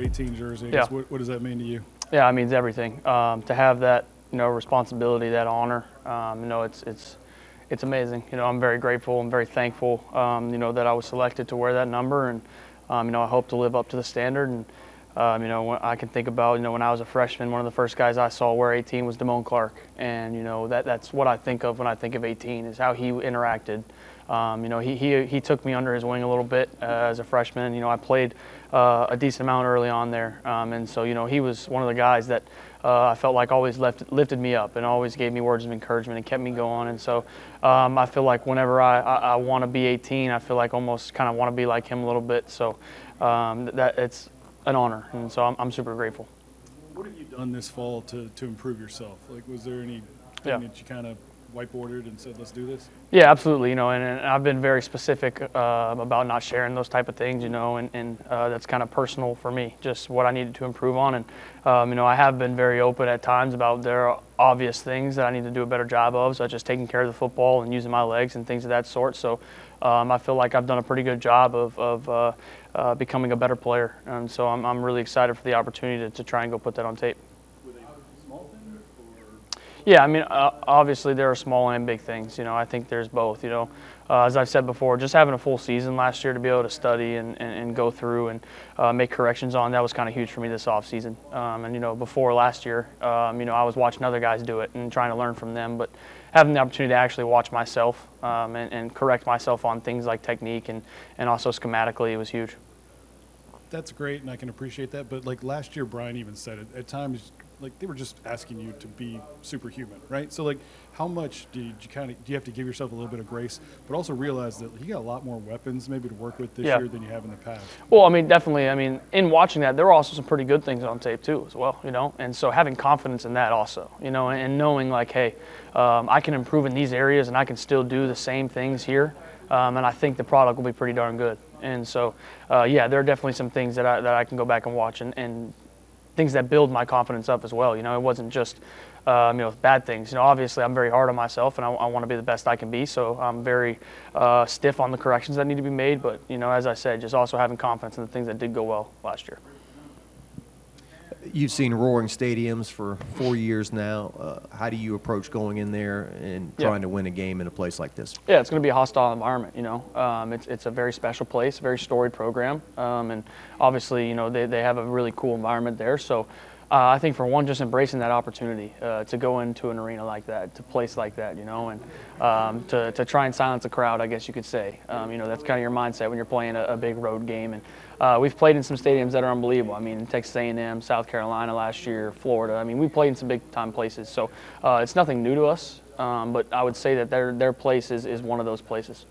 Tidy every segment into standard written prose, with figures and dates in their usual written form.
18 jersey. Yeah. What does that mean to you? Yeah, it means everything. To have that, responsibility, that honor, it's amazing. I'm very grateful. I'm very thankful, that I was selected to wear that number, and I hope to live up to the standard. And when I can think about, when I was a freshman, one of the first guys I saw wear 18 was Damone Clark, and that's what I think of when I think of 18 is how he interacted. He took me under his wing a little bit as a freshman. I played a decent amount early on there, and so he was one of the guys that I felt like always lifted me up and always gave me words of encouragement and kept me going. And so I feel like whenever I want to be 18, I feel like almost kind of want to be like him a little bit. So that it's an honor, and so I'm super grateful. What have you done this fall to improve yourself? Like, was there anything that you kind of whiteboarded and said, let's do this? Yeah, absolutely. And I've been very specific about not sharing those type of things, and that's kind of personal for me, just what I needed to improve on. And, I have been very open at times about there are obvious things that I need to do a better job of, such as taking care of the football and using my legs and things of that sort. So I feel like I've done a pretty good job of becoming a better player. And so I'm really excited for the opportunity to try and go put that on tape. Yeah, obviously there are small and big things. I think there's both. As I've said before, just having a full season last year to be able to study and go through and make corrections on, that was kind of huge for me this offseason. And, before last year, I was watching other guys do it and trying to learn from them. But having the opportunity to actually watch myself and correct myself on things like technique and also schematically, it was huge. That's great, and I can appreciate that. But, like, last year, Brian even said it. At times, like, they were just asking you to be superhuman, right? So, like, how much do you have to give yourself a little bit of grace, but also realize that you got a lot more weapons maybe to work with this year than you have in the past? Well, definitely. In watching that, there were also some pretty good things on tape too, as well. And so having confidence in that also, and knowing like, hey, I can improve in these areas, and I can still do the same things here, and I think the product will be pretty darn good. And so, there are definitely some things that I can go back and watch and things that build my confidence up as well. It wasn't just, bad things. Obviously I'm very hard on myself, and I want to be the best I can be. So I'm very stiff on the corrections that need to be made. But, as I said, just also having confidence in the things that did go well last year. You've seen roaring stadiums for 4 years now. How do you approach going in there and trying to win a game in a place like this? Yeah, it's going to be a hostile environment. It's a very special place, very storied program, and obviously, they have a really cool environment there. So I think for one, just embracing that opportunity to go into an arena like that, to place like that, and to try and silence a crowd, I guess you could say. That's kind of your mindset when you're playing a big road game. And we've played in some stadiums that are unbelievable. Texas A&M, South Carolina last year, Florida. We played in some big-time places. So it's nothing new to us, but I would say that their place is one of those places.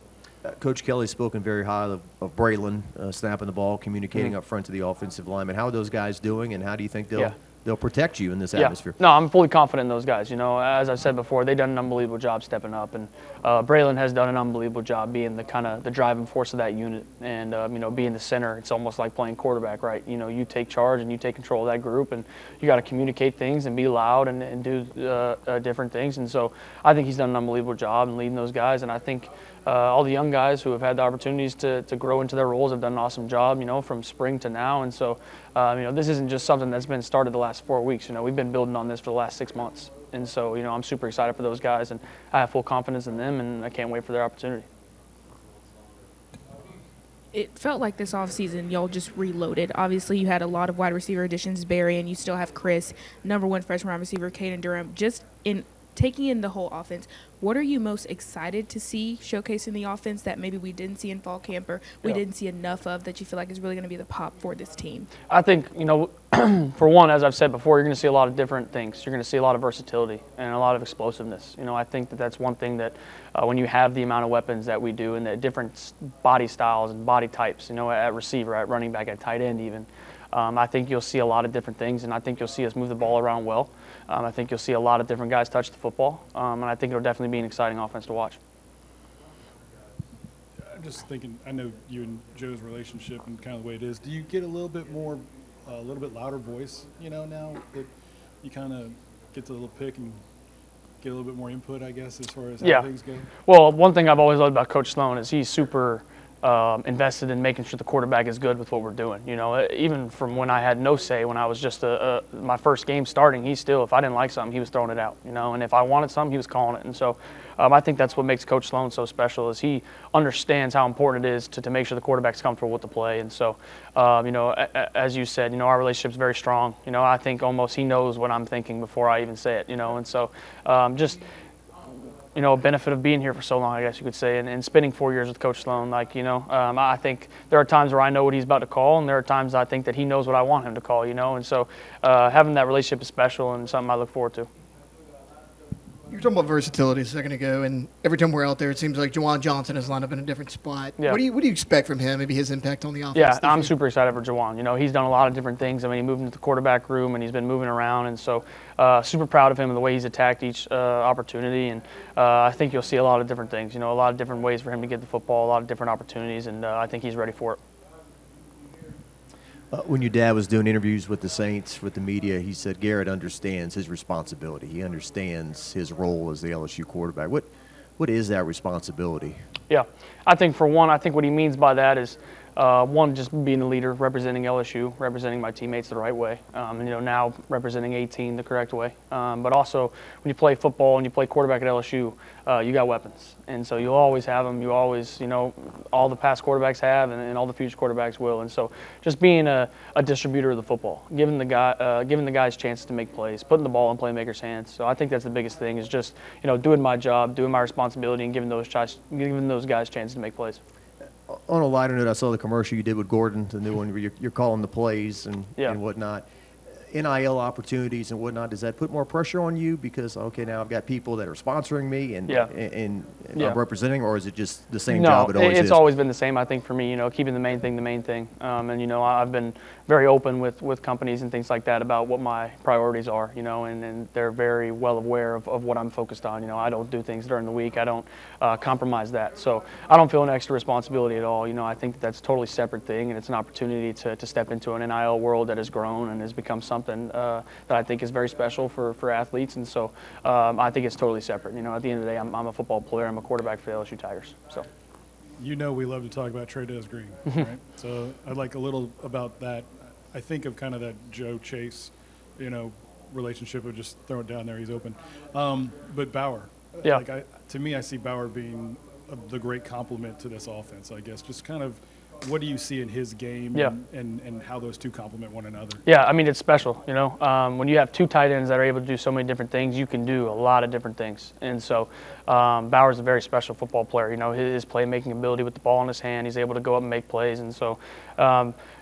Coach Kelly's spoken very highly of Braylon snapping the ball, communicating up front to the offensive linemen. How are those guys doing, and how do you think they'll protect you in this atmosphere? No, I'm fully confident in those guys. As I've said before, they've done an unbelievable job stepping up, and Braylon has done an unbelievable job being the driving force of that unit, and being the center. It's almost like playing quarterback, right? You take charge and you take control of that group, and you got to communicate things and be loud and do different things. And so I think he's done an unbelievable job in leading those guys, and I think all the young guys who have had the opportunities to grow into their roles have done an awesome job, from spring to now. And so, this isn't just something that's been started the last 4 weeks. We've been building on this for the last 6 months. And so, I'm super excited for those guys, and I have full confidence in them, and I can't wait for their opportunity. It felt like this offseason y'all just reloaded. Obviously, you had a lot of wide receiver additions, Barry, and you still have Chris, number one freshman wide receiver, Caden Durham. Just in taking in the whole offense, what are you most excited to see showcasing the offense that maybe we didn't see in fall camp or we didn't see enough of that you feel like is really going to be the pop for this team? I think, for one, as I've said before, you're going to see a lot of different things. You're going to see a lot of versatility and a lot of explosiveness. I think that's one thing that when you have the amount of weapons that we do and the different body styles and body types, at receiver, at running back, at tight end even, I think you'll see a lot of different things, and I think you'll see us move the ball around well. I think you'll see a lot of different guys touch the football, and I think it'll definitely be an exciting offense to watch. I'm just thinking, I know you and Joe's relationship and kind of the way it is. Do you get a little bit louder voice, now that you kind of get to the little pick and get a little bit more input, I guess, as far as how things go? Well, one thing I've always loved about Coach Sloan is he's super invested in making sure the quarterback is good with what we're doing. You know, even from when I had no say, when I was just my first game starting, he still, if I didn't like something, he was throwing it out. You know, and if I wanted something, he was calling it. And so I think that's what makes Coach Sloan so special, is he understands how important it is to make sure the quarterback's comfortable with the play. And so, you know, as you said, you know, our relationship's very strong. You know, I think almost he knows what I'm thinking before I even say it. You know, and so just, you know, a benefit of being here for so long, I guess you could say, and spending 4 years with Coach Sloan. Like, you know, I think there are times where I know what he's about to call, and there are times I think that he knows what I want him to call, you know. And so having that relationship is special and something I look forward to. You were talking about versatility a second ago, and every time we're out there, it seems like Juwan Johnson has lined up in a different spot. Yeah. What do you expect from him, maybe his impact on the offense? Yeah, this I'm year? super excited for Juwan. You know, he's done a lot of different things. I mean, he moved into the quarterback room, and he's been moving around, and so super proud of him and the way he's attacked each opportunity. And I think you'll see a lot of different things, you know, a lot of different ways for him to get the football, a lot of different opportunities, and I think he's ready for it. When your dad was doing interviews with the Saints, with the media, he said Garrett understands his responsibility. He understands his role as the LSU quarterback. What is that responsibility? Yeah, I think for one, I think what he means by that is one, just being a leader, representing LSU, representing my teammates the right way, and you know, now representing 18 the correct way. But also, when you play football and you play quarterback at LSU, you got weapons, and so you'll always have them. You always, you know, all the past quarterbacks have, and all the future quarterbacks will. And so, just being a distributor of the football, giving the guys chances to make plays, putting the ball in playmakers' hands. So I think that's the biggest thing, is just, you know, doing my job, doing my responsibility, and giving those guys chances to make plays. On a lighter note, I saw the commercial you did with Gordon, the new one where you're calling the plays and whatnot. NIL opportunities and whatnot, does that put more pressure on you because, okay, now I've got people that are sponsoring me and I'm representing, or is it just the same job it always is? It's always been the same, I think, for me, you know, keeping the main thing. And, you know, I've been very open with companies and things like that about what my priorities are, you know, and they're very well aware of what I'm focused on. You know, I don't do things during the week. I don't compromise that. So I don't feel an extra responsibility at all. You know, I think that's a totally separate thing, and it's an opportunity to step into an NIL world that has grown and has become something that I think is very special for athletes. And so I think it's totally separate. You know, at the end of the day, I'm a football player. I'm a quarterback for the LSU Tigers. So. You know, we love to talk about Trey Green, right? So I'd like a little about that. I think of kind of that Joe Chase, you know, relationship of just throw it down there, he's open. But Bauer, to me, I see Bauer being the great complement to this offense, I guess. Just kind of, what do you see in his game and how those two complement one another? Yeah, I mean, it's special, you know. When you have two tight ends that are able to do so many different things, you can do a lot of different things. And so Bauer's a very special football player. You know, his playmaking ability with the ball in his hand, he's able to go up and make plays. And so,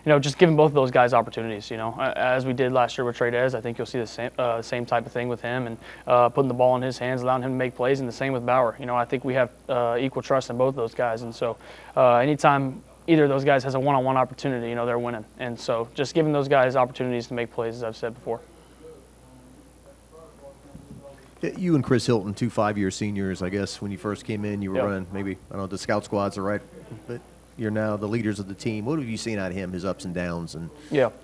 you know, just giving both of those guys opportunities, you know, as we did last year with Trey Dez, I think you'll see the same type of thing with him, and putting the ball in his hands, allowing him to make plays, and the same with Bauer. You know, I think we have equal trust in both those guys. And so anytime either of those guys has a one-on-one opportunity, you know, they're winning. And so just giving those guys opportunities to make plays, as I've said before. You and Chris Hilton, 2 5-year seniors, I guess, when you first came in, you were running maybe, I don't know, the scout squads are right, but you're now the leaders of the team. What have you seen out of him, his ups and downs, and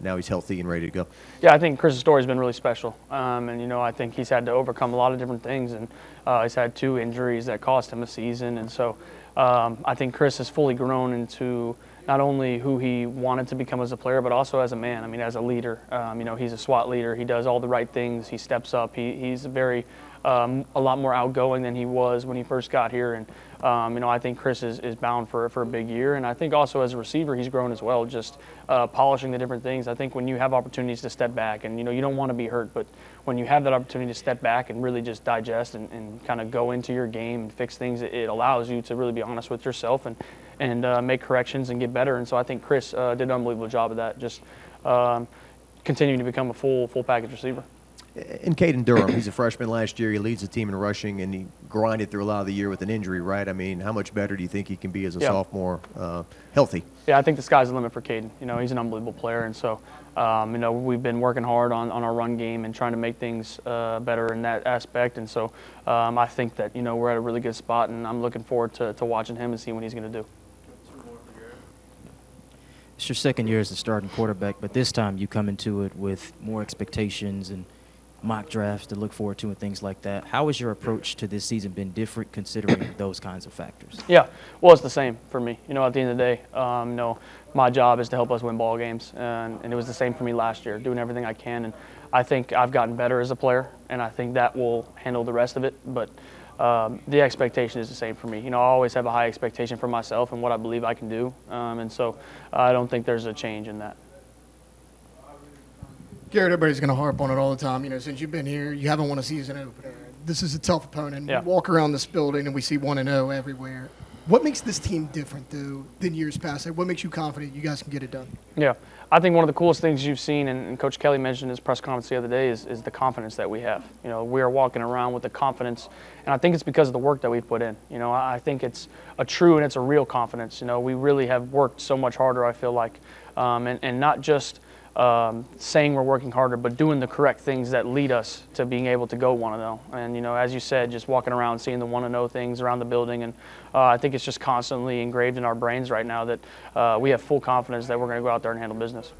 now he's healthy and ready to go? Yeah, I think Chris's story has been really special. And, you know, I think he's had to overcome a lot of different things, and he's had 2 injuries that cost him a season. And so I think Chris has fully grown into not only who he wanted to become as a player, but also as a man. I mean, as a leader. You know, he's a SWAT leader. He does all the right things. He steps up. He's very a lot more outgoing than he was when he first got here. And, you know, I think Chris is bound for a big year. And I think also as a receiver, he's grown as well, just polishing the different things. I think when you have opportunities to step back, and, you know, you don't want to be hurt, but when you have that opportunity to step back and really just digest and kind of go into your game and fix things, it allows you to really be honest with yourself and make corrections and get better. And so I think Chris did an unbelievable job of that, just continuing to become a full package receiver. And Caden Durham, he's a freshman last year. He leads the team in rushing, and he grinded through a lot of the year with an injury, right? I mean, how much better do you think he can be as a sophomore, healthy? Yeah, I think the sky's the limit for Caden. You know, he's an unbelievable player, and so, you know, we've been working hard on our run game and trying to make things better in that aspect. And so I think that, you know, we're at a really good spot, and I'm looking forward to watching him and seeing what he's going to do. It's your second year as a starting quarterback, but this time you come into it with more expectations and mock drafts to look forward to and things like that. How has your approach to this season been different considering those kinds of factors? Yeah, well, it's the same for me. At the end of the day, my job is to help us win ball games, and it was the same for me last year, doing everything I can. And I think I've gotten better as a player, and I think that will handle the rest of it. But the expectation is the same for me. I always have a high expectation for myself and what I believe I can do, and so I don't think there's a change in that. Garrett, everybody's going to harp on it all the time. Since you've been here, you haven't won a season opener. This is a tough opponent. Yeah. We walk around this building and we see 1-0 everywhere. What makes this team different, though, than years past? What makes you confident you guys can get it done? Yeah, I think one of the coolest things you've seen, and Coach Kelly mentioned in his press conference the other day, is the confidence that we have. We are walking around with the confidence, and I think it's because of the work that we've put in. I think it's a true and it's a real confidence. We really have worked so much harder, I feel like, and not just saying we're working harder, but doing the correct things that lead us to being able to go 1-0. And, as you said, just walking around seeing the 1-0 things around the building. And I think it's just constantly engraved in our brains right now that we have full confidence that we're going to go out there and handle business.